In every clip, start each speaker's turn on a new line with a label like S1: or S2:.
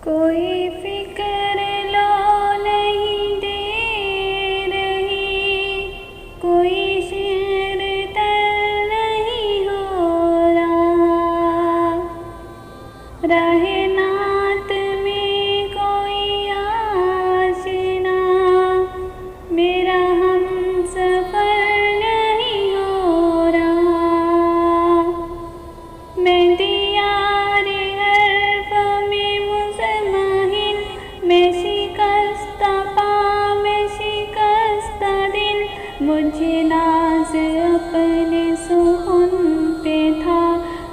S1: कोई फिक्र लो नहीं दे रही, कोई शेर तर नहीं हो रहा। राहे नात में कोई आशना, मेरा हम सफर नहीं हो रहा। मैं दियार हर्फ में मुज़म्मिल, मैं शिकस्ता पा मैं शिकस्ता दिल, मुझे नाज़ अपने सुहन पे था,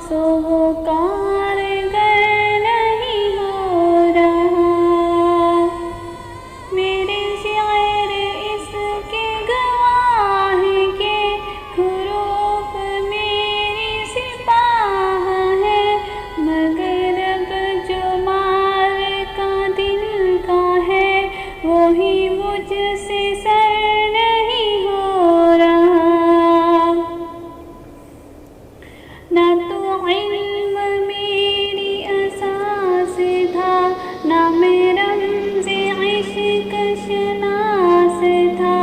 S1: सो वो कारगर नहीं हो रहा। मेरे शायर इसके गवाह के हुरूफ मेरी सिपाह है, मगर अब जो माल का दिल का है, वही मुझसे सर नहीं हो रहा। ना तो इल्म मेरी असास था, ना मैं रमज़े इश्क शनास था,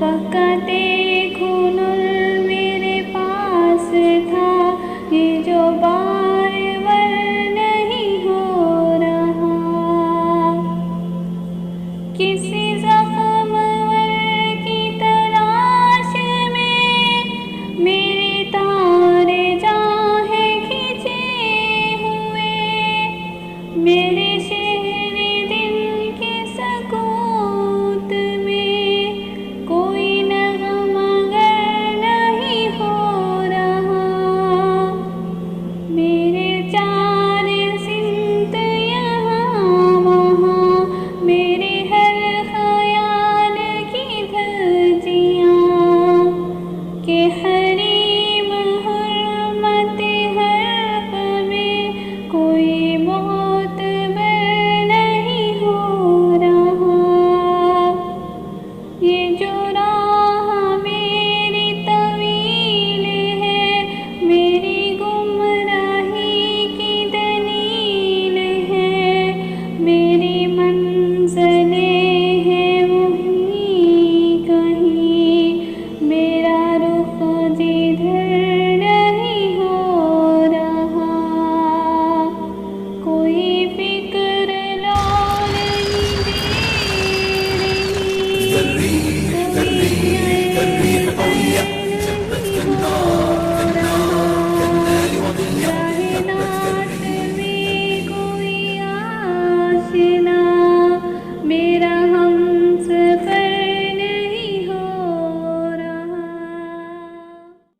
S1: फ़क़त एक हुनर मेरे पास था, ये जो बार वर नहीं हो रहा। किसी ज़ख्मवर की तलाश में मेरे तारे जाहे खिंचे हुए, मेरे